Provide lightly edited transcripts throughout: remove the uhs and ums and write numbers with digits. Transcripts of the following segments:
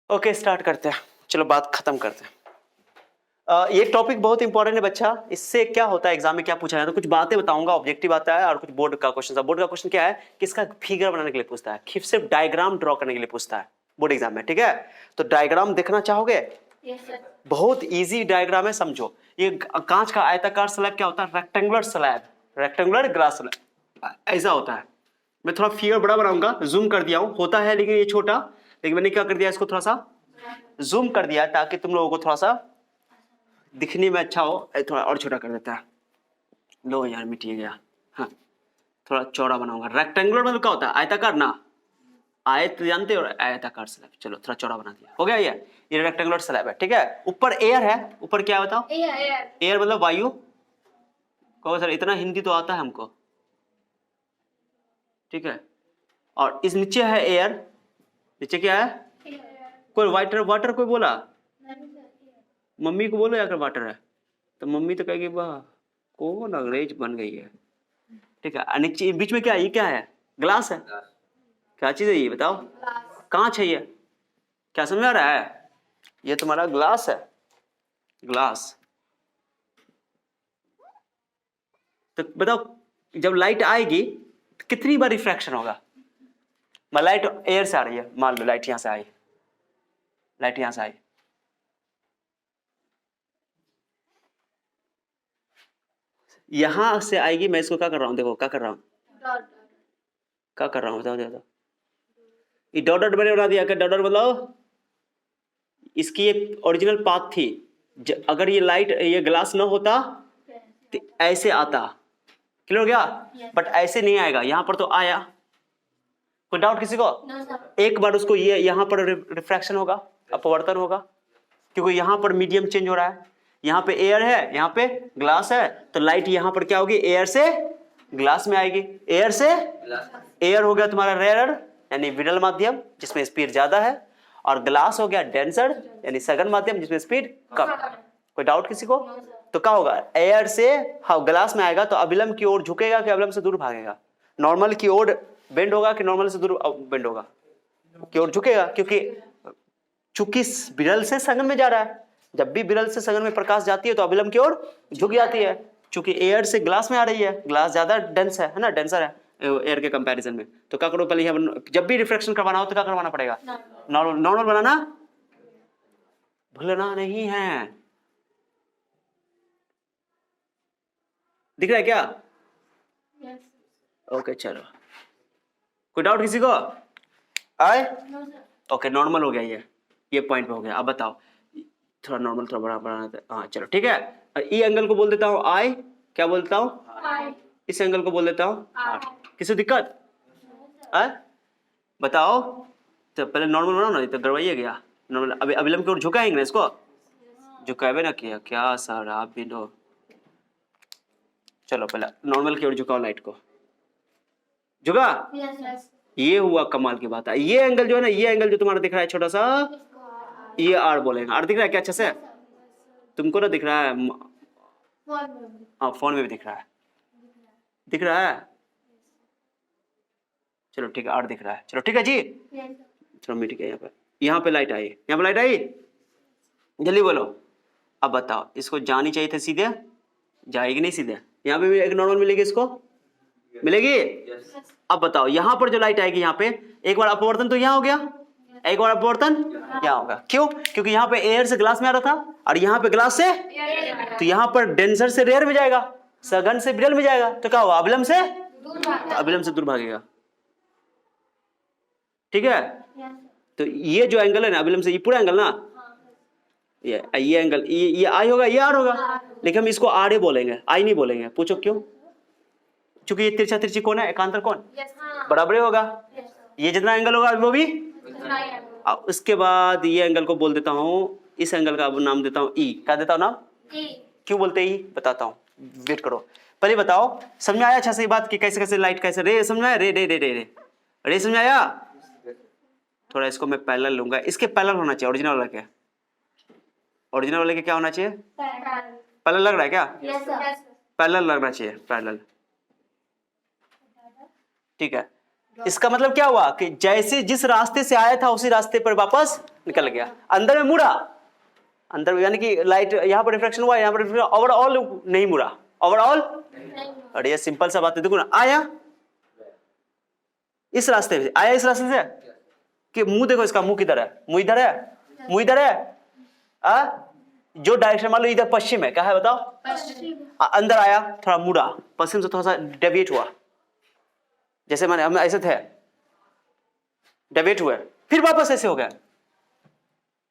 Okay start करते हैं, चलो बात खत्म करते हैं। ये टॉपिक बहुत इंपॉर्टेंट है बच्चा। इससे क्या होता है एग्जाम में, क्या पूछा है तो कुछ बातें बताऊंगा, ऑब्जेक्टिव आता है और कुछ बोर्ड का क्वेश्चन है। बोर्ड का क्वेश्चन क्या है कि इसका फिगर बनाने के लिए पूछता है, सिर्फ डायग्राम ड्रॉ करने के लिए पूछता है बोर्ड एग्जाम में, ठीक है। तो डायग्राम देखना चाहोगे? बहुत इजी डायग्राम है, समझो। ये कांच का आयताकार स्लैब क्या होता है? Rectangular slab, rectangular glass slab ऐसा होता है। मैं थोड़ा फिगर बड़ा बनाऊंगा, जूम कर दिया हूं, होता है लेकिन ये छोटा, लेकिन मैंने क्या कर दिया, इसको थोड़ा सा जूम कर दिया ताकि तुम लोगों को थोड़ा सा दिखने में अच्छा हो। थोड़ा और छोटा कर देता है, लो यार मिट गया। हाँ थोड़ा चौड़ा बनाऊंगा। रेक्टेंगुलर मतलब क्या होता है? आयताकार ना, आयत जानते हो, आयताकार स्लैब। चलो थोड़ा चौड़ा बना दिया, हो गया। ये रेक्टेंगुलर स्लैब है, ठीक है। ऊपर एयर है, ऊपर क्या बताओ? एयर मतलब वायु। कहो सर इतना हिंदी तो आता है हमको, ठीक है। और इस नीचे है एयर, नीचे क्या है? कोई वाटर, वाटर कोई बोला? मम्मी को बोलो यार वाटर है, तो मम्मी तो कहेगी वाह कौन अंग्रेज बन गई है, ठीक है। नीचे बीच में क्या है? ये क्या है? ग्लास है। क्या चीज है ये बताओ? कांच है ये। क्या समझ आ रहा है? ये तुम्हारा ग्लास है, ग्लास। तो बताओ जब लाइट आएगी तो कितनी बार रिफ्रैक्शन होगा? लाइट एयर से आ रही है, मान लो लाइट यहां से आई, लाइट यहां से आई, यहां से आएगी। मैं इसको क्या कर रहा हूं, देखो क्या कर रहा हूं, क्या कर रहा हूं बताओ बताओ। ये डॉट डॉट मैंने बना दिया, क्या डॉट डॉट मतलब इसकी एक ओरिजिनल पाथ थी। अगर ये लाइट, ये ग्लास ना होता तो ऐसे आता, क्लियर हो गया। बट ऐसे नहीं आएगा, यहां पर तो आया। कोई डाउट किसी को? एक बार उसको ये यहां पर रिफ्रैक्शन होगा, अपवर्तन होगा, क्योंकि यहां पर मीडियम चेंज हो रहा है। यहां पे एयर है, यहां पे ग्लास है, तो लाइट यहां पर क्या होगी? एयर से ग्लास में आएगी, एयर से एयर हो गया तुम्हारा रेयर यानी विरल माध्यम जिसमें स्पीड ज्यादा है, और ग्लास हो गया डेंसर यानी सघन माध्यम जिसमें स्पीड कम। कोई डाउट किसी को? तो क्या होगा? एयर से हाँ ग्लास में आएगा तो अभिलंब की ओर झुकेगा कि अभिलंब से दूर भागेगा? नॉर्मल की ओर बेंड होगा कि नॉर्मल से दूर बेंड होगा? की ओर झुकेगा, क्योंकि चूंकि विरल से सघन में जा रहा है। जब भी विरल से सघन में प्रकाश जाती है तो अभिलंब की ओर झुक जाती है। चूंकि एयर से ग्लास में आ रही है, ग्लास ज्यादा डेंस है ना, डेंसर है एयर के कंपैरिजन में। तो क्या करो पहले जब भी रिफ्लेक्शन करवाना हो तो क्या करवाना पड़ेगा? नॉर्मल, नॉर्मल बनाना भूलना नहीं है। दिख रहा है क्या? ओके चलो, कोई डाउट किसी को आए? ओके नॉर्मल हो गया, ये पॉइंट पे हो गया। अब बताओ थोड़ा नॉर्मल थोड़ा बड़ा बनाना था, हाँ चलो ठीक है। ई एंगल को बोल देता हूँ आई, क्या बोलता हूँ? इस एंगल को बोल देता हूँ आर। किसी दिक्कत है? बताओ। तो पहले नॉर्मल बनाओ ना, तो गड़बड़ाइए गया। नॉर्मल अभी अभिलंब की ओर झुकाएंगे ना इसको, झुकावे ना किया क्या सर आप भी लो। चलो पहले नॉर्मल की ओर झुकाओ लाइट को, झुका। ये हुआ कमाल की बात है। ये एंगल जो है ना, ये एंगल जो तुम्हारा दिख रहा है छोटा सा, ये आर बोलेंगे। आर दिख रहा है क्या अच्छे से? तुमको ना दिख रहा है? हाँ फोन में भी दिख रहा है, दिख रहा है। चलो ठीक है, आर दिख रहा है, चलो ठीक है जी। चलो मिट गया। यहाँ पे लाइट आई, यहाँ पे लाइट आई, जल्दी बोलो। अब बताओ इसको जानी चाहिए थे सीधे, जाएगी नहीं सीधे? यहाँ पे भी एक नॉर्मल मिलेगी, इसको मिलेगी। अब बताओ यहाँ पर जो लाइट आएगी, यहाँ पे एक बार अपवर्तन तो यहाँ हो गया, एक बार अपवर्तन यहाँ होगा। क्यों? क्योंकि यहाँ पे एयर से ग्लास में आ रहा था और यहाँ पे ग्लास से, तो यहाँ पर डेंसर से रेयर में जाएगा, सघन से विरल में जाएगा, तो क्या होगा? अभिलंब से, तो अभिलंब से दूर भागेगा, ठीक है। तो ये जो एंगल है ना अभिलंब से, ये पूरा एंगल ना, ये एंगल, ये आई होगा, ये आर होगा, लेकिन हम इसको आर ही बोलेंगे, आई नहीं बोलेंगे। पूछो क्यों? क्योंकि ये तिरछा तिरछी कौन है, एकांतर कौन, बराबर होगा। ये जितना एंगल होगा वो भी। उसके बाद ये एंगल को बोल देता हूं, इस एंगल का नाम देता हूं ई। क्या देता हूं नाम? क्यों बोलते ई बताता हूं, वेट करो। पहले बताओ समझ में आया अच्छा से बात कि कैसे कैसे लाइट, कैसे रे समझ में आया? रे रे रे रे रे रे समझ में आया? थोड़ा इसको मैं पैरेलल लूंगा, इसके पैरेलल होना चाहिए ओरिजिनल वाले के। ओरिजिनल वाले के क्या होना चाहिए? पैरेलल लग रहा है क्या? पैरेलल लगना चाहिए, पैरेलल, ठीक है। इसका मतलब क्या हुआ कि जैसे जिस रास्ते से आया था उसी रास्ते पर वापस निकल गया, अंदर में मुड़ा, अंदर यानी कि लाइट यहाँ पर रिफ्लेक्शन हुआ, यहाँ पर ओवरऑल नहीं मुड़ा, ओवरऑल। अरे ये सिंपल सा बात है, देखो ना, आया इस रास्ते से, आया इस रास्ते से कि मुंह देखो इसका, मुंह किधर है, मुंह इधर है, मुंह इधर है, जो डायरेक्शन मान लो इधर पश्चिम है, क्या है बताओ, अंदर आया, थोड़ा मुड़ा, पश्चिम से थोड़ा सा डेविएट हुआ, जैसे मैंने हम ऐसे थे, डेविएट हुए, फिर वापस ऐसे हो गया,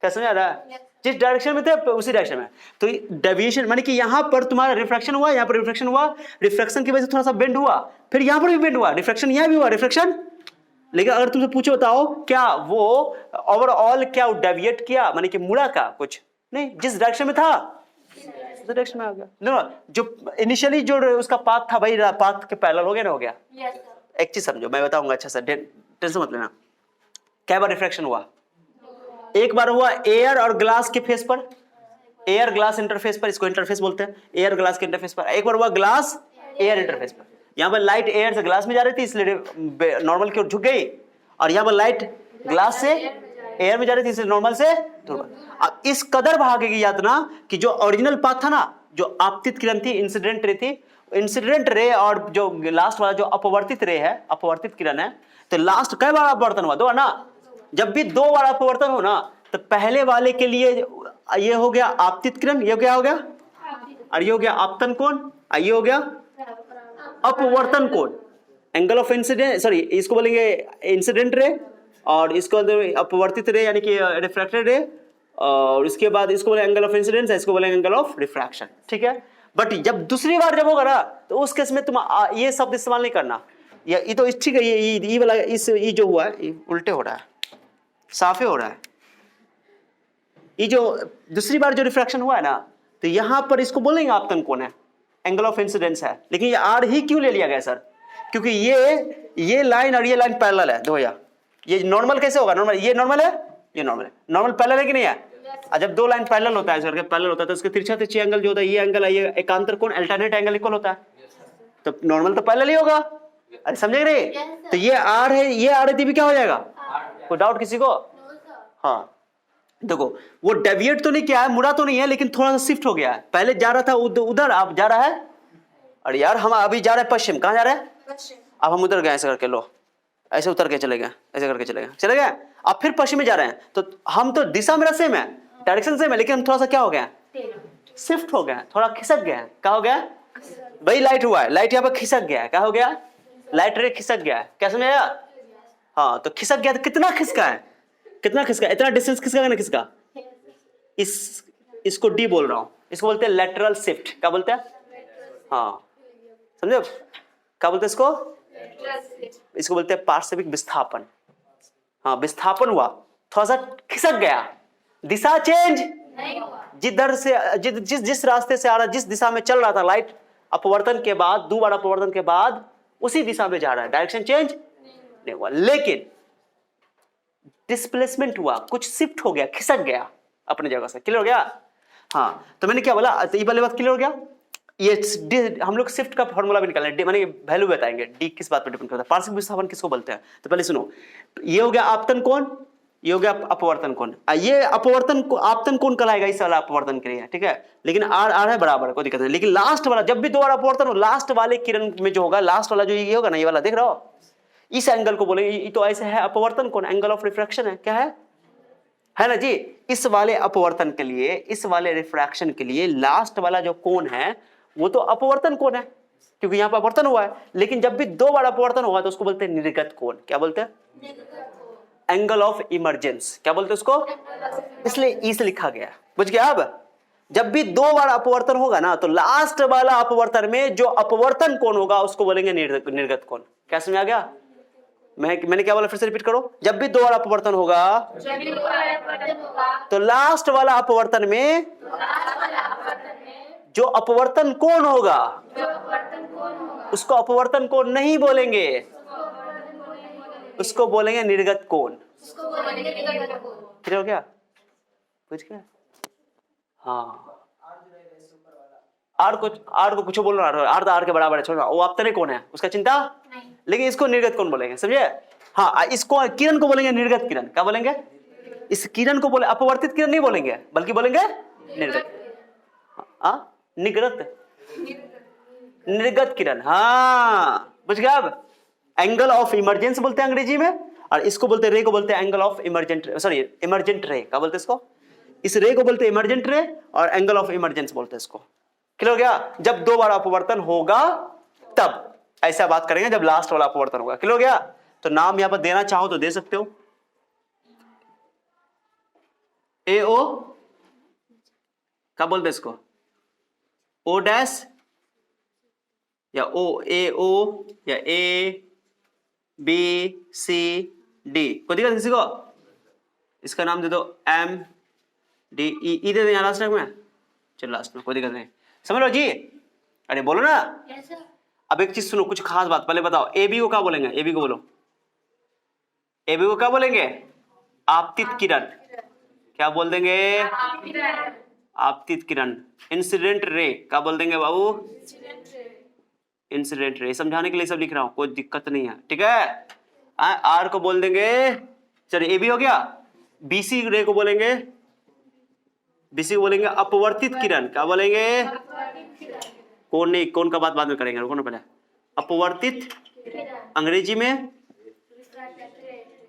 क्या समझ आ रहा है? जिस डायरेक्शन में थे उसी डायरेक्शन में, तो डेविएशन माने कि यहां पर तुम्हारा रिफ्रैक्शन हुआ, यहां पर रिफ्लेक्शन हुआ, रिफ्लेक्शन की वजह से थोड़ा सा बेंड हुआ, फिर यहां पर भी बेंड हुआ, रिफ्लेक्शन यहां भी हुआ, रिफ्लेक्शन। लेकिन अगर तुमसे पूछो बताओ क्या वो ओवरऑल क्या डेविएट किया, माने कि मुड़ा का कुछ नहीं, जिस डायरेक्शन में था उस डायरेक्शन में आ गया। नो, जो इनिशियली जो उसका पाथ था भाई, पाथ के पैरेलल हो गया ना, हो गया। एक चीज समझो, मैं बताऊंगा अच्छा सा, टेंशन मत लेना। क्या बार रिफ्रैक्शन हुआ? एक बार हुआ एयर और ग्लास के फेस पर, एयर ग्लास इंटरफेस पर, इसको इंटरफेस बोलते हैं, एयर ग्लास के इंटरफेस पर। एक बार हुआ ग्लास एयर इंटरफेस पर, यहां पर लाइट एयर से ग्लास में जा रही थी इसलिए नॉर्मल की ओर झुक गई, और यहां पर लाइट ग्लास से एयर में जा रही थी इसलिए नॉर्मल से नॉर्मल। अब इस कदर भागेगी याद ना कि जो ओरिजिनल पाथ था ना, जो आपतित किरण थी, इंसिडेंट रे थी, इंसिडेंट रे और जो लास्ट वाला जो अपवर्तित रे है, अपवर्तित किरण है, तो लास्ट कई बार अपवर्तन हुआ? दो ना। जब भी दो बार अपवर्तन हो ना, तो पहले वाले के लिए ये हो गया आपतित किरण, ये क्या हो गया, और ये हो गया आपतन कोण, ये हो गया अपवर्तन कोण, एंगल ऑफ इंसिडेंट, सॉरी इसको बोलेंगे इंसिडेंट रे, और इसको अपवर्तित रे यानी कि रिफ्रैक्टेड रे, और इसके बाद इसको बोले एंगल ऑफ इंसिडेंस, इसको बोलेंगे एंगल ऑफ रिफ्रैक्शन, ठीक है। बट जब दूसरी बार जब होगा ना, तो उस केस में तुम ये शब्द इस्तेमाल नहीं करना, ये तो ठीक है, ये वाला इस ये जो हुआ है उल्टे हो रहा है, साफे हो रहा है। ये जो दूसरी बार जो रिफ्रैक्शन हुआ है ना, तो यहां पर इसको बोलेंगे आपतन कोण है, एंगल ऑफ इंसिडेंस है। लेकिन ये आर ही क्यों ले लिया गया सर? क्योंकि ये लाइन और ये लाइन पैरेलल है, दो या ये नॉर्मल कैसे होगा? नॉर्मल ये नॉर्मल है, ये नॉर्मल है, नॉर्मल पैरेलल है कि नहीं है? और जब दो लाइन पैरेलल होता है सर, पैरेलल होता है तो उसके तिरछा तिरछी एंगल जो होता है, ये एंगल है, ये एकांतर कोण अल्टरनेट एंगल इक्वल होता है, तो नॉर्मल तो पैरेलल ही होगा। अरे समझे रे? तो ये आर है, ये आर है, भी क्या हो जाएगा? कोई डाउट किसी को? हाँ देखो, वो डेविएट तो नहीं किया है, मुड़ा तो नहीं है, लेकिन थोड़ा सा शिफ्ट हो गया है, पहले जा रहा था उधर, अब जा रहा है, अरे यार हम अभी जा रहे हैं पश्चिम, कहाँ जा रहे हैं? अब हम उधर गए, ऐसे करके लो, ऐसे उतर के चले गए, ऐसे करके चले गए, अब फिर पश्चिम में जा रहे हैं, तो हम तो दिशा मेरा सेम है, डायरेक्शन सेम है, लेकिन हम थोड़ा सा क्या हो गया, शिफ्ट हो गया, थोड़ा खिसक गया। क्या हो गया भाई? लाइट हुआ है, लाइट यहाँ पर खिसक गया है, क्या हो गया? लाइट रे खिसक गया है, क्या समझ आया? हाँ, तो खिसक गया तो कितना खिसका है, कितना खिसका, इतना डिस्टेंस खिसका है ना, किसका? इसको डी बोल रहा हूं, इसको बोलते हैं लेटरल शिफ्ट। क्या बोलते हैं? हाँ समझे, क्या बोलते हैं इसको? इसको बोलते हैं पार्श्विक विस्थापन। हाँ, विस्थापन हुआ, थोड़ा सा खिसक गया, दिशा चेंज नहीं हुआ, जिधर से जिस रास्ते से आ रहा, जिस दिशा में चल रहा था लाइट, अपवर्तन के बाद, दो बार अपवर्तन के बाद उसी दिशा में जा रहा है, डायरेक्शन चेंज नहीं हुआ, लेकिन डिस्प्लेसमेंट हुआ, कुछ शिफ्ट हो गया, खिसक गया अपनी जगह से। क्लियर हो गया? हाँ, तो मैंने क्या बोला, ये वाली बात क्लियर हो गया। ये हम लोग शिफ्ट का फॉर्मूला भी निकालेंगे, माने वैल्यू बताएंगे, डी किस बात पर डिपेंड करता है, पार्श्विक विस्थापन किसको बोलते हैं। तो पहले सुनो, ये हो गया आपतन कोण, ये हो गया अपवर्तन कोण, ये अपवर्तन को आपतन कोण कहलाएगा इस वाला अपवर्तन के लिए, ठीक है। लेकिन आर आर है बराबर, कोई दिक्कत नहीं। लेकिन लास्ट वाला, जब भी दो बार अपवर्तन हो, लास्ट वाले किरण में जो होगा, लास्ट वाला जो ये होगा ना, ये वाला देख रहा हो, इस एंगल को बोलेंगे, ये तो ऐसे है अपवर्तन कोण, एंगल ऑफ रिफ्रैक्शन है, क्या है ना जी। इस वाले अपवर्तन के लिए, इस वाले रिफ्रैक्शन के लिए लास्ट वाला जो कोण है वो तो अपवर्तन कोण है, क्योंकि यहां पर अपवर्तन हुआ है। लेकिन जब भी दो बार अपवर्तन होगा तो उसको बोलते हैं निर्गत कोण। क्या बोलते हैं? Angle of emergence. क्या बोलते हैं उसको? इसलिए इस लिखा गया, बुझ गया। अब जब भी दो बार अपवर्तन होगा ना, तो लास्ट वाला अपवर्तन में जो अपवर्तन कोण होगा उसको बोलेंगे निर्गत कोण। क्या समझ आ गया? मैंने क्या बोला, फिर से रिपीट करो। जब भी दो बार अपवर्तन होगा तो लास्ट वाला अपवर्तन में जो अपवर्तन कोण होगा उसको अपवर्तन कोण नहीं बोलेंगे, उसको बोलेंगे निर्गत कोण। क्लियर हो गया? बुझ गया? हाँ, आर को कुछ बोल रहा है, आर के बराबर है, छोड़ो, वो आपतन कोण है, उसका चिंता नहीं। लेकिन इसको निर्गत कौन बोलेंगे, समझे? हाँ, इसको किरण को बोलेंगे निर्गत किरण। क्या बोलेंगे? इस किरण को बोले अपवर्तित किरण नहीं बोलेंगे, बल्कि बोलेंगे निर्गत, निगृत, निर्गत किरण। हाँ, बुझ गया? अब एंगल ऑफ इमरजेंस बोलते हैं अंग्रेजी में, और इसको बोलते हैं, रे को बोलते हैं angle of emergent, sorry emergent ray. क्या बोलते हैं इसको? इस रे को बोलते हैं इमरजेंट रे, और एंगल ऑफ इमरजेंस बोलते हैं इसको। क्लियर हो गया? जब दो बार अपवर्तन होगा तब ऐसा बात करेंगे, जब लास्ट वाला अपवर्तन होगा। क्लियर हो गया? तो नाम यहां पर देना चाहो तो दे सकते हो। ए ओ, क्या बोलते हैं इसको? ओ डैश या ओ, ए ओ या ए बी सी डी। कोई दिक्कत किसी को? इसका नाम दे दो एम डी ई दे दें यहाँ लास्ट में। चलो लास्ट में, कोई दिक्कत नहीं, समझ लो जी। अरे बोलो ना। अब एक चीज सुनो, कुछ खास बात पहले बताओ। ए बी को क्या बोलेंगे? ए बी को बोलो। ए बी को क्या बोलेंगे? आपतित किरण। क्या बोल देंगे? आपतित किरण। इंसिडेंट रे क्या बोल देंगे बाबू? Incident ray. समझाने के लिए सब लिख रहा हूं, कोई दिक्कत नहीं है, ठीक है? आर को बोल देंगे, चलिए ए बी हो गया। बीसी रे को बोलेंगे, बीसी को बोलेंगे अपवर्तित किरण। क्या बोलेंगे? कौन नहीं, कौन का बात बाद में करेंगे, रुको ना पहले। अपवर्तित, अंग्रेजी में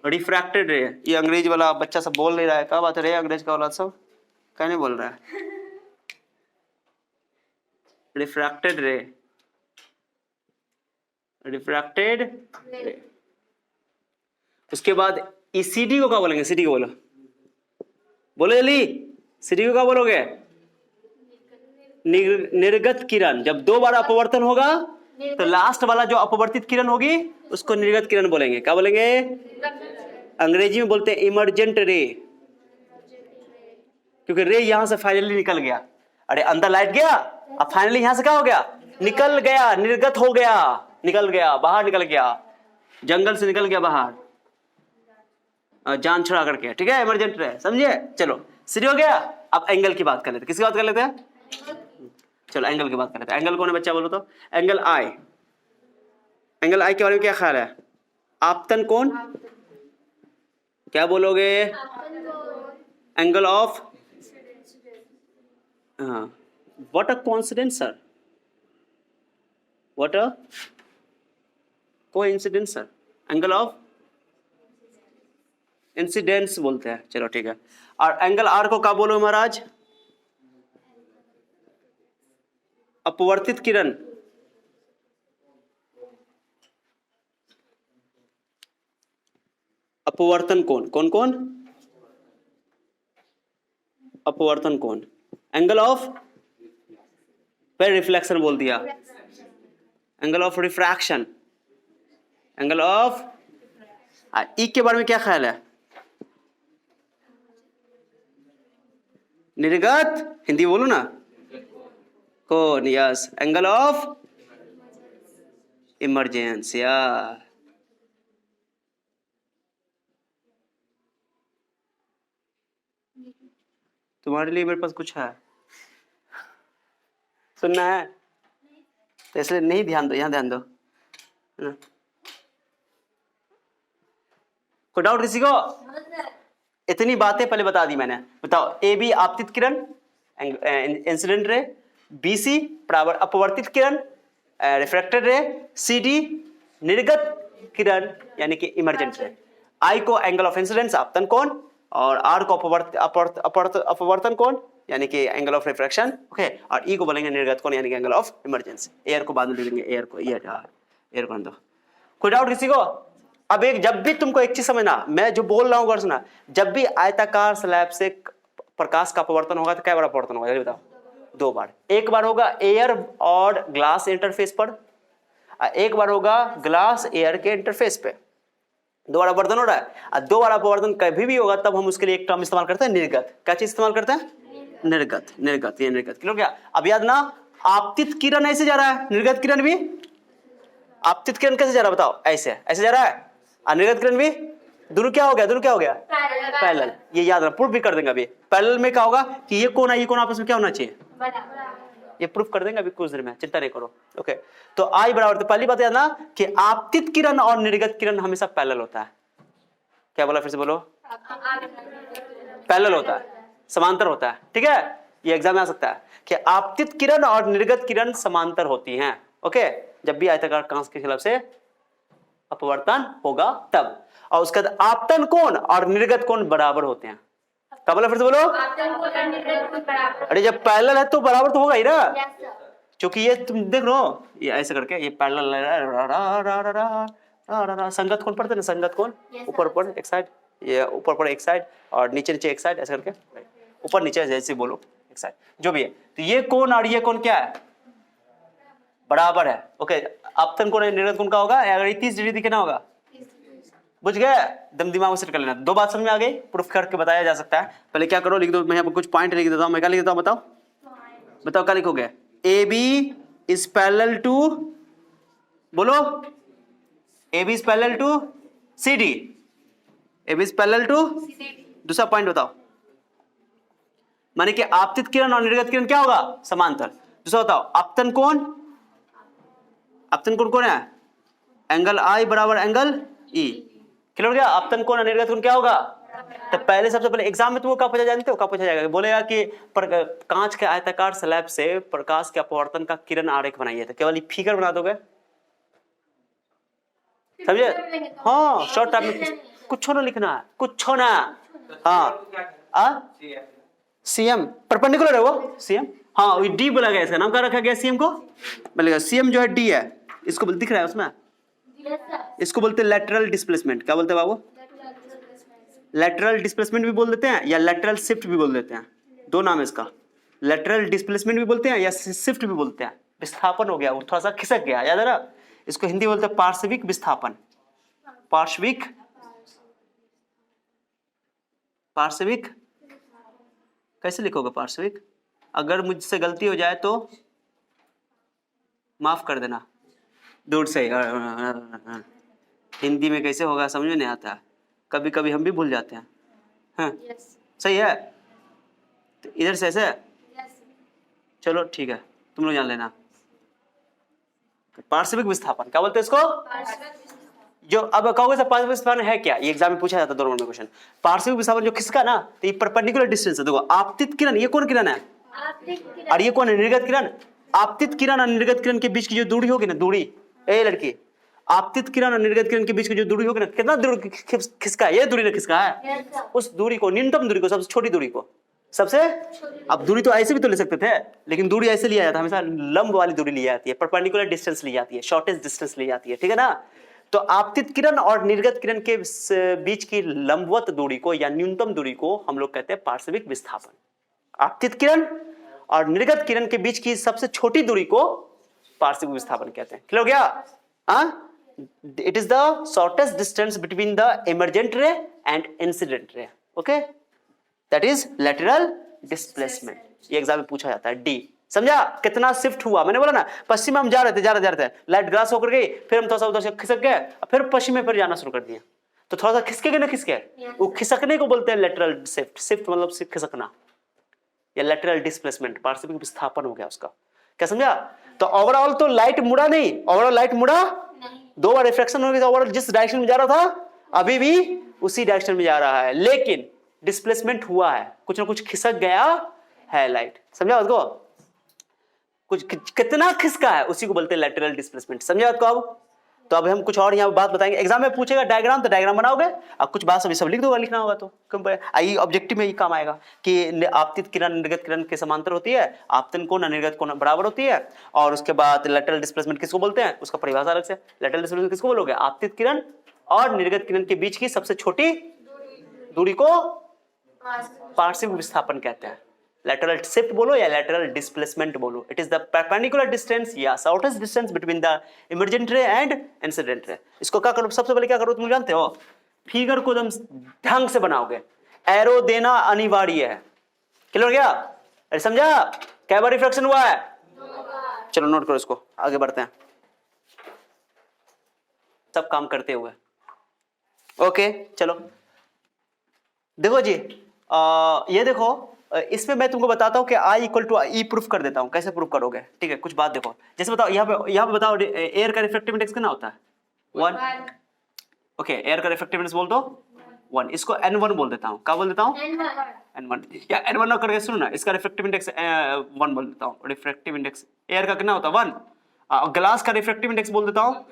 रिफ्रैक्टेड रे। ये अंग्रेजी वाला बच्चा सब बोल नहीं रहा है, क्या बात है रे? अंग्रेज का वाला सब क्या नहीं बोल रहा है? रिफ्रैक्टेड रे, रिफ्रैक्टेड रे। उसके बाद सीडी को क्या बोलेंगे? सीडी को बोलो, बोलो जल्दी। सीडी को क्या बोलोगे? निर्गत किरण। जब दो बार अपवर्तन होगा तो लास्ट वाला जो अपवर्तित किरण होगी उसको निर्गत किरण बोलेंगे। क्या बोलेंगे? अंग्रेजी में बोलते हैं इमरजेंट रे, क्योंकि रे यहां से फाइनली निकल गया। अरे अंदर लाइट गया, अब फाइनली यहां से क्या हो गया? निकल गया, निर्गत हो गया, निकल गया, बाहर निकल गया, जंगल से निकल गया बाहर, जान छुड़ा करके, ठीक है? इमरजेंट रे, समझे? चलो सीधी हो गया। अब एंगल की बात कर लेते हैं। किसकी बात कर लेते हैं? चलो एंगल की बात कर लेते हैं। एंगल कौन है बच्चा, बोलो तो? एंगल आई। एंगल आई के बारे में क्या ख्याल है? आपतन कोण। क्या बोलोगे? Angle of, what a coincidence sir, what a coincidence sir. Angle of incidence बोलते हैं, चलो ठीक है। और एंगल आर को क्या बोलो महाराज? अपवर्तित किरण। अपवर्तन कोण, कौन कौन? अपवर्तन कोण। एंगल ऑफ, फिर रिफ्लेक्शन बोल दिया, angle of refraction, angle of. ई के बारे में क्या ख्याल है? निर्गत, हिंदी बोलो ना। कौन? Yes, angle of emergence. या तुम्हारे लिए मेरे पास कुछ है, सुनना है तो इसलिए नहीं ध्यान दो, यहां ध्यान दो, है ना? कोई डाउट किसी को? इतनी बातें पहले बता दी मैंने। बताओ, ए बी आपतित किरण, इंसिडेंट रे, बी सी अपवर्तित किरण, रिफ्रैक्टेड रे, सी डी निर्गत किरण यानी कि इमरजेंट रे, आई को एंगल ऑफ इंसिडेंस आपतन कोण, और आर को अपवर्तन कोण यानी कि एंगल ऑफ रिफ्रैक्शन, ओके। और ई को बोलेंगे निर्गत कोण यानी कि एंगल ऑफ इमरजेंसी। एयर को बाद में लिखेंगे, एयर को, एयर को दो। कोई डाउट किसी को? अब एक, जब भी तुमको एक चीज समझना, मैं जो बोल रहा हूं गौर सुना, जब भी आयताकार स्लैब से प्रकाश का अपवर्तन होगा तो क्या बार अपवर्तन होगा, जल्दी बताओ? दो बार। एक बार होगा एयर और ग्लास इंटरफेस पर, एक बार होगा ग्लास एयर के इंटरफेस पे। दो बार अपवर्तन हो रहा है, और दो बार अपवर्तन कभी भी होगा तब हम उसके लिए एक टर्म इस्तेमाल करते हैं, निर्गत। क्या चीज इस्तेमाल करते हैं? निर्गत। निर्गत, ये निर्गत। क्लियर हो गया? अब याद ना, आपतित किरण ऐसे जा रहा है, निर्गत किरण भी। आपतित किरण कैसे जा रहा है बताओ? ऐसे, ऐसे जा रहा है, और निर्गत किरण भी। दोनों क्या हो गया? दोनों क्या हो गया? पैरेलल। ये याद रखना, प्रूफ भी कर देंगे अभी। पैरेलल में क्या होगा कि ये कोण है, ये कोण आपस में क्या होना चाहिए? ये प्रूफ कर देंगे अभी कुछ देर में, चिंता नहीं करो। ओके, तो आई बराबर, तो पहली बात याद ना कि आपतित किरण और निर्गत किरण हमेशा पैरेलल होता है। क्या बोला, फिर से बोलो, पैरेलल होता है, समांतर होता है, ठीक है। ये एग्जाम में आ सकता है कि आपतित किरण और निर्गत किरण समांतर होती हैं। ओके, जब भी आयताकार कांच के खिलाफ से अपवर्तन होगा तब। और उसके बाद आपतन कोण और निर्गत कोण बराबर होते हैं। क्या बोला, फिर से बोलो। अरे जब पैरेलल है तो बराबर तो होगा ही ना, क्योंकि ये तुम देख लो, ये ऐसे करके ये पैरेलल, संगत कोण पढ़ते ना, संगत कोण, ऊपर ऊपर एक साइड, ये ऊपर ऊपर एक साइड और नीचे नीचे एक साइड, ऐसे करके ऊपर नीचे जैसे बोलो एक साइड, जो भी है। तो ये कोण और ये कोण क्या है, बराबर है। ओके, आपतन कोण निर्गत कोण का होगा, अगर 30 डिग्री दिखना होगा, बुझ गए, दम दिमाग में सेट कर लेना। दो बात समझ में आ गई, प्रूफ करके बताया जा सकता है। पहले क्या करो, लिख दो, मैं यहाँ पर कुछ पॉइंट लिख देता हूँ। मैं क्या लिख देता हूँ, बताओ बताओ क्या लिखोगे। A B is parallel to, बोलो, A B is parallel to C D, A B is parallel to, दूसरा पॉइंट बताओ, माने कि आपतित किरण और निर्गत किरण क्या होगा, समांतर। दूसरा बताओ, आपतन कोण, आपतन कोण कौन है, एंगल आई बराबर एंगल ई। क्लियर हो गया, आपतन कोण और निर्गत कोण क्या होगा। तो पहले सबसे पहले एग्जाम में तुमको क्या पूछा, जानते हो क्या पूछा जाएगा, बोलेगा कि कांच के आयताकार स्लैब से प्रकाश के अपवर्तन का किरण आरेख बनाइए। तो केवल फिगर बना दोगे, समझे। हाँ, शॉर्ट टाइम में कुछ ना लिखना है, कुछ ना। हाँ, सीएम परपेंडिकुलर है वो, सीएम, हाँ डी बोला गया, इसका नाम क्या रखा गया, सीएम को बोलेगा, सीएम जो है डी है, इसको दिख रहा है उसमें, इसको बोलते हैं लेटरल डिस्प्लेसमेंट। क्या बोलते हैं बाबू, लेटरल डिस्प्लेसमेंट भी बोल देते हैं या लेटरल शिफ्ट भी बोल देते हैं, दो नाम है इसका। लेटरल डिस्प्लेसमेंट भी बोलते हैं या शिफ्ट भी बोलते हैं। विस्थापन हो गया, वो थोड़ा सा खिसक गया, याद है ना, इसको हिंदी बोलते हैं पार्श्विक विस्थापन। पार्श्विक, पार्श्विक कैसे लिखोगे पार्श्विक, अगर मुझसे गलती हो जाए तो माफ कर देना, दूर से हिंदी में कैसे होगा समझ में नहीं आता है, कभी कभी हम भी भूल जाते हैं। हाँ सही है, तो इधर से ऐसे, चलो ठीक है, तुम लोग जान लेना। पार्श्विक विस्थापन क्या बोलते हैं इसको, जो अब कहोगे सर पार्श्विक विस्थापन है क्या, ये एग्जाम में पूछा जाता है 2 नंबर में क्वेश्चन। पार्श्विक विस्थापन जो किसका ना, तो ये परपेंडिकुलर डिस्टेंस है। देखो आपतित किरण, ये कौन किरण है, और ये कौन है, निर्गत किरण। आपतित किरण और निर्गत किरण के बीच की जो दूरी होगी ना, दूरी, ए लड़की, आपतित किरण और निर्गत किरण के बीच की जो दूरी होगी ना, कितना दूरी खिसका है, ये दूरी ना खिसका है, उस दूरी को, न्यूनतम दूरी को, सबसे छोटी दूरी को, सबसे, अब दूरी तो ऐसे भी तो ले सकते थे, लेकिन दूरी ऐसे लिया जाता है, हमेशा लंब वाली दूरी ली जाती है, परपेंडिकुलर डिस्टेंस ली जाती है, शॉर्टेस्ट डिस्टेंस ली जाती है, ठीक है ना। तो आपतित किरण और निर्गत किरण के बीच की लंबवत दूरी को या न्यूनतम दूरी को हम लोग कहते हैं पार्श्विक विस्थापन। आपतित किरण और निर्गत किरण के बीच की सबसे छोटी दूरी को पार्श्विक विस्थापन कहते हैं। क्लियर हो गया, it is the shortest distance between the emergent ray and incident रे, okay, that is lateral displacement. ये एग्जाम में पूछा जाता है, डी। समझा, कितना शिफ्ट हुआ, मैंने बोला ना, पश्चिम में हम जा रहे थे, लाइट ग्रास होकर गई, फिर हम थोड़ा सा उधर से खिसक गए, फिर पश्चिम में फिर जाना शुरू कर दिया, तो थोड़ा सा खिसके ना खिसके, वो खिसकने को बोलते हैं लेटरल शिफ्ट। शिफ्ट मतलब खिसकना, या लेटरल डिस्प्लेसमेंट, पार्श्विक विस्थापन हो गया उसका। क्या समझा, तो ओवरऑल तो लाइट मुड़ा नहीं, ओवरऑल लाइट मुड़ा नहीं, 2 बार रिफ्लेक्शन हो गया, ओवरऑल जिस डायरेक्शन में जा रहा था अभी भी उसी डायरेक्शन में जा रहा है, लेकिन डिस्प्लेसमेंट हुआ है, कुछ ना कुछ खिसक गया है लाइट। समझा उसको, कुछ कितना खिसका है उसी को बोलते हैं लेटरल डिस्प्लेसमेंट। समझा आपको। अब तो अब हम कुछ और यहाँ बात बताएंगे, एग्जाम में पूछेगा डायग्राम, तो डायग्राम बनाओगे, अब कुछ बात सब लिख दोगे, लिखना होगा तो ये ऑब्जेक्टिव में ये काम आएगा कि आपतित किरण निर्गत किरण के समांतर होती है, आपतन कोण निर्गत कोण बराबर होती है, और उसके बाद लेटरल डिस्प्लेसमेंट किसको बोलते हैं, उसका परिभाषा अलग से। लेटरल डिस्प्लेसमेंट किसको बोलोगे, आपतित किरण और निर्गत किरण के बीच की सबसे छोटी दूरी को पार्श्विक विस्थापन कहते हैं। लेटरल शिफ्ट बोलो या लेटरल डिस्प्लेसमेंट बोलो, it is the perpendicular distance या shortest distance between the emergent ray and incident ray. इसको क्या करो, सबसे पहले क्या करो तुम जानते हो, फिगर को एकदम ढंग से बनाओगे, एरो देना अनिवार्य है। क्लियर हो गया, अरे समझा, क्या बार रिफ्लेक्शन हुआ है, चलो नोट करो इसको, आगे बढ़ते हैं सब काम करते हुए। ओके चलो देखो जी, ये देखो इसमें मैं तुमको बताता हूँ कि I equal to E proof कर देता हूँ। कैसे प्रूफ करोगे? ठीक है, कुछ बात देखो। जैसे बताओ यहाँ पे बताओ एयर का रिफ्रैक्टिव इंडेक्स कितना होता है? 1। ओके, एयर का रिफ्रैक्टिव इंडेक्स बोल दो 1। इसको N1 बोल देता हूँ। क्या बोल देता हूँ? N1। या N1 ना करके सुनो ना, इसका रिफ्रैक्टिव इंडेक्स 1 बोल देता हूँ। रिफ्रैक्टिव इंडेक्स एयर का कितना होता है? 1। ग्लास का रिफ्रैक्टिव इंडेक्स बोल देता हूँ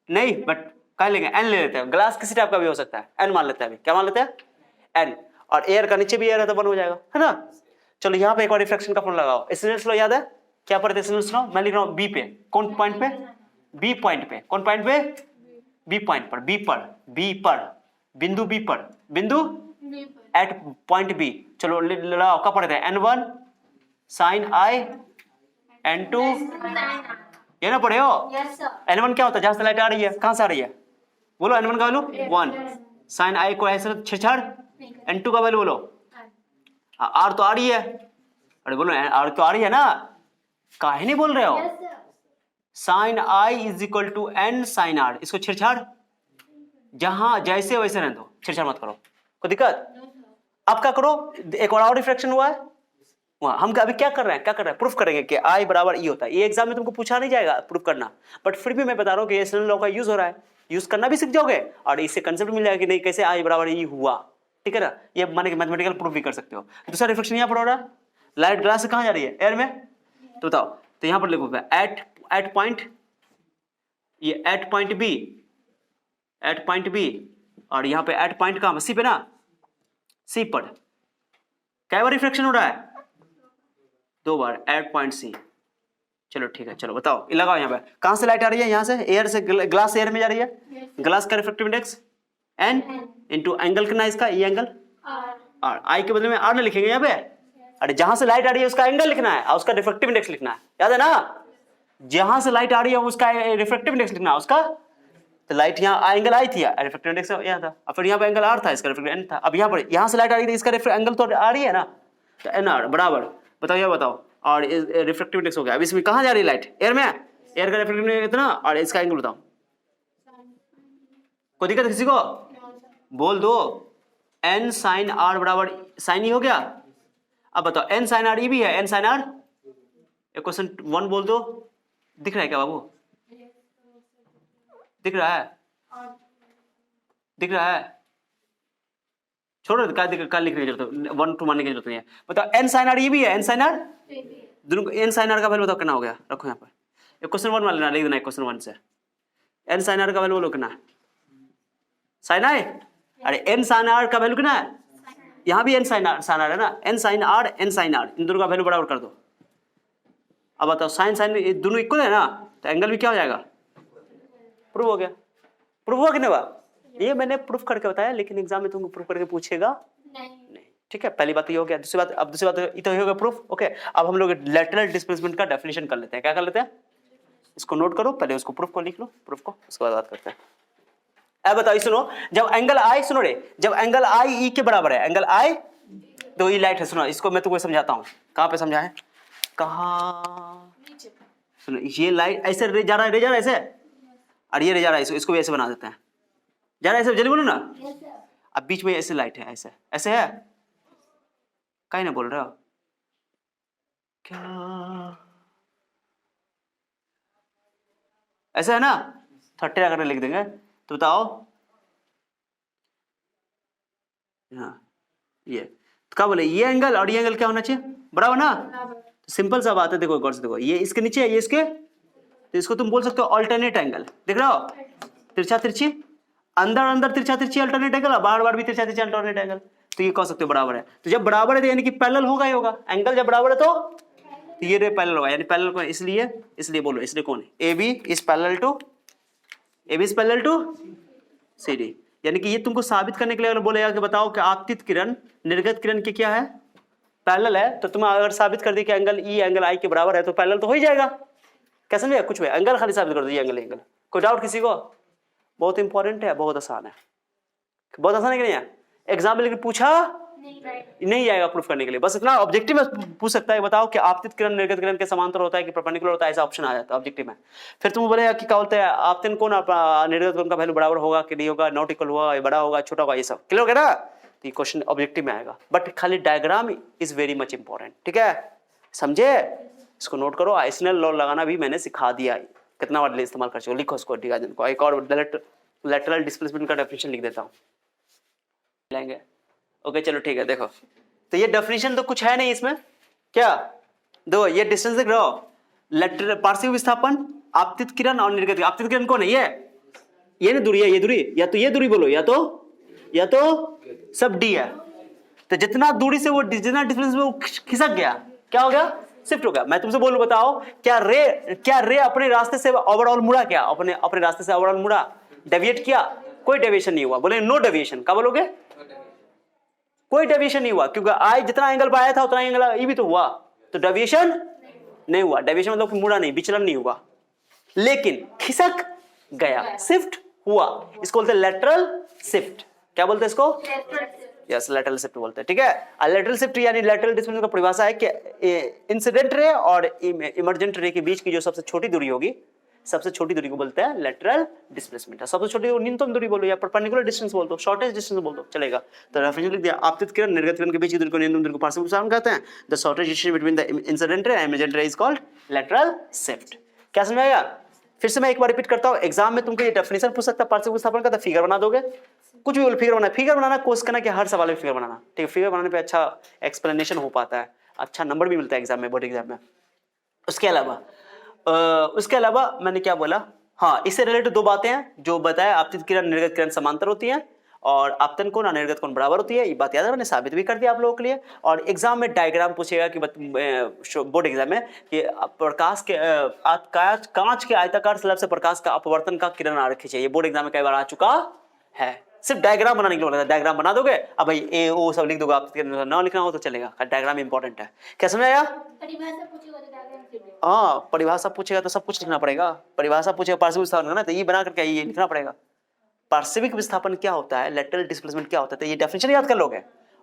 नहीं, बट क्या लेंगे? N ले लेते हैं। ग्लास किसी टाइप का भी हो सकता है, N मान लेते हैं। अभी क्या मान लेते हैं? N। और एयर का नीचे भी एयर है तो 1 हो जाएगा, है ना? चलो यहाँ पे एक और रिफ्रैक्शन का फॉर्मूला लगाओ। स्नेल्स लॉ याद है? क्या पढ़ते हैं स्नेल्स लॉ? मैं लिख रहा हूँ बी पे। कौन पॉइंट पे? बी पॉइंट पे। कौन पॉइंट पे? बी पॉइंट पर। बी पर बिंदु, बी पर बिंदु एट पॉइंट बी। चलो लगाओ, क्या पढ़ते हैं? N1 साइन आई, N2 ये ना पढ़े हो? N1 क्या होता है? जहां से लाइट आ रही है, कहां से आ रही है? बोलो N1 का वैल्यू 1। साइन आई को ऐसे छेड़छाड़। N2 का वैल्यू बोलो। आर तो आ रही है। अरे बोलो आर तो आ रही है ना, काहे नहीं बोल रहे हो? Sine i is equal to n sine r. इसको छेड़छाड़, जहां जैसे वैसे रहने दो, छेड़छाड़ मत करो। कोई दिक्कत? अब क्या करो, एक और रिफ्रैक्शन हुआ है वहां। हम अभी क्या कर रहे हैं? प्रूफ करेंगे कि आई बराबर ई होता है। ये एग्जाम में तुमको पूछा नहीं जाएगा प्रूफ करना, बट फिर भी मैं बता रहा हूँ कि ये स्नेल लॉ का यूज हो रहा है। यूज करना भी सीख जाओगे और इससे कंसेप्ट मिल जाएगा कि नहीं कैसे आई बराबर ई हुआ। ठीक है ना? ये माने कि मैथमेटिकल प्रूफ भी कर सकते हो। दूसरा रिफ्लेक्शन यहाँ पर हो रहा है, लाइट ग्लास से कहाँ जा रही है? एयर में। तो बताओ, तो यहाँ पर लिखो एट पॉइंट, ये एट पॉइंट बी और यहाँ पे एट पॉइंट कहाँ? सी पे ना, सी पर क्या बार रिफ्लेक्शन हो रहा है? 2 बार एट पॉइंट सी। चलो ठीक है, चलो बताओ, लगाओ यहाँ पे। कहां से लाइट आ रही है? यहाँ से, एयर से। ग्लास एयर में जा रही है। ग्लास का refractive index N into angle कितना है इसका? ये एंगल R। आई के बदले में R ना लिखेंगे यहाँ पे। अरे जहां से लाइट आ रही है उसका एंगल लिखना है और उसका रिफ्रैक्टिव इंडेक्स लिखना है, याद है ना? जहां से लाइट आ रही है उसका रिफ्रैक्टिव इंडेक्स लिखना है उसका। तो लाइट यहाँ एंगल आई थी, रिफ्रैक्टिव इंडेक्स यहाँ था, और फिर यहाँ पे एंगल R था, इसका रिफ्रैक्टिव N था। अब यहाँ पर यहाँ से लाइट आ रही थी, इसका एंगल तो आ रही है ना, तो NR बराबर। बताओ ये बताओ, और रिफ्रैक्टिव इंडेक्स हो गया। अब इसमें कहाँ जा रही है लाइट? एयर में। एयर का रिफ्रैक्टिव इंडेक्स कितना और इसका एंगल बताओ। कोई दिक्कत किसी को? बोल दो N साइन R बराबर साइन ही हो गया। अब बताओ N साइन R ये भी है, N साइन R। इक्वेशन 1 बोल दो। दिख रहा है क्या बाबू? दिख रहा है? दिख रहा है? छोड़ो, क्या लिखने की जरूरत है? 1 2 मानने की जरूरत नहीं है। बताओ N साइन R ये भी है, N साइन R दोनों को। N साइन R का वैल्यू बताओ कितना हो गया? रखो यहाँ पर। क्वेश्चन 1 मान लेना, लिख देना क्वेश्चन 1 से। N साइन R का वैल्यू बोलो कितना है? साइन आई। अरे N साइन R का वैल्यू कितना है? यहाँ भी N साइन R है ना, N साइन R, इन दोनों का वैल्यू बराबर कर दो। अब बताओ साइन दोनों इक्वल है ना, तो एंगल भी क्या हो जाएगा? प्रूफ हो गया। प्रूफ हुआ कि नहीं हुआ? ये मैंने प्रूफ करके बताया, लेकिन एग्जाम में तुमको प्रूफ करके पूछेगा नहीं। ठीक है, पहली बात ये हो गया। दूसरी बात ये तो हो गया प्रूफ। ओके, अब हम लोग लेटरल डिस्प्लेसमेंट का डेफिनेशन कर लेते हैं। क्या कर लेते हैं? इसको नोट करो, पहले उसको प्रूफ को लिख लो, प्रूफ को, उसके बाद बात करते हैं। अब बताओ, सुनो, जब एंगल आई, सुनो रे, जब एंगल आई ई के बराबर है, एंगल आई तो ये लाइट है। सुनो, इसको मैं तुमको समझाता हूँ। कहाँ पे समझाए? कहाँ? सुनो, ये लाइट ऐसे रे जा रहा है ऐसे, और ये रे जा रहा है, इसको भी ऐसे बना देते हैं। जा रहा है ऐसे, जल्दी बोलो ना। अब बीच में ऐसे लाइट है, ऐसे ऐसे है, कहीं ना बोल रहे हो क्या? ऐसे है ना, थर्टी अगर लिख देंगे तो बताओ। हाँ, ये तो क्या बोले, ये एंगल और ये एंगल क्या होना चाहिए? बराबर ना। तो सिंपल सा बात है, देखो गौर से देखो, ये इसके नीचे है, ये इसके, तो इसको तुम बोल सकते हो अल्टरनेट एंगल। देख रहे हो? तिरछा तिरछी, अंदर तिरछा तिरछी अल्टरनेट एंगल, बार बार भी तिरछा तिरछी अल्टरनेट एंगल, तो ये कह सकते हो बराबर है। तो जब बराबर है तो यानी कि पैरेलल होगा ही होगा। एंगल जब बराबर है तो ये रे पैरेलल होगा, यानी पैरेलल कौन? इसलिए बोलो, इसलिए कौन है? AB is parallel to CD। यानी कि ये तुमको साबित करने के लिए अगर बोलेगा कि बताओ कि आपतित किरण निर्गत किरण के क्या है? पैरेलल है। तो तुम अगर साबित कर दी कि एंगल E एंगल I के बराबर है तो पैरेलल तो हो ही जाएगा। क्या समझे? कुछ भी एंगल खाली साबित कर दो, ये एंगल। कोई डाउट किसी को? बहुत इंपॉर्टेंट है, बहुत आसान है। बहुत आसान है कि नहीं है? एग्जाम में लेकिन पूछा नहीं जाएगा प्रूफ करने के लिए, बस इतना ऑब्जेक्टिव में पूछ सकता है, बताओ कि आपतित किरण निर्गत किरण के समांतर होता है कि परपेंडिकुलर होता है, ऐसा ऑप्शन आ जाता है ऑब्जेक्टिव में। फिर तुम बोलेगा कि क्या बोलते हैं, आपतित कोण निर्गत कोण का वैल्यू बराबर होगा कि नहीं होगा, नॉट इक्वल हुआ, बड़ा होगा, छोटा होगा, ये सब क्लियर होगा ना। तो ये क्वेश्चन ऑब्जेक्टिव में आएगा, बट खाली diagram is very much important, ठीक है, समझे, इसको नोट करो। आइसनल लॉ लगाना भी मैंने सिखा दिया है, कितना वर्ड इस्तेमाल कर चुके हो, लिखो उसको डिवाइजन को। एक और लेटरल डिस्प्लेसमेंट का डेफिनेशन लिख देता हूँ, लेंगे, ओके चलो ठीक है। देखो तो ये डेफिनेशन तो कुछ है नहीं इसमें, क्या दो ये डिस्टेंस देख रहे हो, लेटरल पार्श्विक विस्थापन, आपतित किरण और निर्गत किरण। आपतित किरण कौन है, ये ना दूरी है, ये दूरी, या तो ये दूरी बोलो, या तो सब डी है। तो जितना दूरी से वो जितना डिस्टेंस में वो खिसक गया, क्या हो गया, शिफ्ट हो गया। मैं तुमसे बोलूं, बताओ क्या रे अपने रास्ते से ओवरऑल मुड़ा, क्या अपने रास्ते से ओवरऑल मुड़ा, डेविएट किया, कोई डेविएशन नहीं हुआ। बोले नो डेविएशन, क्या बोलोगे, कोई डेविएशन नहीं हुआ, क्योंकि आई जितना एंगल पे आया था उतना एंगल ये भी तो हुआ, तो डेविएशन नहीं हुआ। डेविएशन मतलब मुड़ा नहीं, विचलन नहीं हुआ, लेकिन खिसक गया, शिफ्ट हुआ, इसको बोलते हैं लेटरल शिफ्ट। क्या बोलते हैं इसको, यस लेटरल शिफ्ट बोलते हैं, ठीक है। लेटरल शिफ्ट यानी लेटरल डिस्प्लेसमेंट का परिभाषा है कि इंसिडेंट रे और इमर्जेंट रे के बीच की जो सबसे छोटी दूरी होगी, सबसे छोटी दूरी को बोलते हैं लेटरल डिस्प्लेसमेंट। सबसे छोटी न्यूनतम दूरी बोलो या परपेंडिकुलर डिस्टेंस बोल दो, शॉर्टेस्ट डिस्टेंस बोल दो, चलेगा। तो रेफरेंस लिख दिया, आपतित किरण निर्गत किरण के बीच की दूरी को न्यूनतम दूरी को पार्श्विक विस्थापन कहते हैं। The shortest distance between the incident ray and emergent रे इज कॉल्ड लेटरल शिफ्ट। क्या समझ आएगा, फिर से मैं एक बार रिपीट करता हूं, एग्जाम में तुमको ये डेफिनेशन पूछ सकता है पार्श्विक विस्थापन का, तो फिगर बना दोगे, कुछ भी बोलो, फिगर बनाना कोशिश करना कि हर सवाल में फिगर बनाना, ठीक है। फिगर बनाने पे अच्छा एक्सप्लेनेशन हो पाता है, अच्छा नंबर भी मिलता है एग्जाम में, बोर्ड एग्जाम में। उसके अलावा मैंने क्या बोला, हाँ इससे रिलेटेड दो बातें हैं जो बताया, आपतित किरण निर्गत किरण समांतर होती हैं और आपतन कोण और निर्गत कोण बराबर होती है, ये बात याद है, मैंने साबित भी कर दिया आप लोगों के लिए। और एग्जाम में डायग्राम पूछेगा कि बोर्ड एग्जाम में कि प्रकाश के कांच के आयताकार स्लैब से प्रकाश का अपवर्तन का किरण आ रखी चाहिए, बोर्ड एग्जाम में कई बार आ चुका है। सिर्फ डायग्राम बनाने के लिए बोला था, डायग्राम बना दोगे, अब भाई ए ओ सब लिख दोगे, आप ना लिखना हो तो चलेगा, डायग्राम इंपॉर्टेंट है। क्या समझ आया, हाँ परिभाषा पूछेगा तो सब कुछ लिखना पड़ेगा, परिभाषा पूछेगा पार्श्विक विस्थापन ना, तो ये बना करके ये लिखना पड़ेगा, पार्श्विक विस्थापन क्या होता है, लेटरल डिस्प्लेसमेंट क्या होता है, तो ये डेफिनेशन याद कर लोगे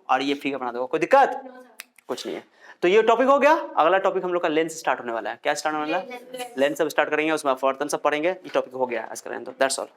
और ये फिगर बना दोगे, कोई दिक्कत कुछ नहीं है। तो ये टॉपिक हो गया। अगला टॉपिक हम लोग का लेंस स्टार्ट होने वाला है। क्या स्टार्ट होने वाला है, लेंस सब स्टार्ट करेंगे, उसमें अपवर्तन सब पढ़ेंगे। ये टॉपिक हो गया, आज करें तो दैट्स ऑल।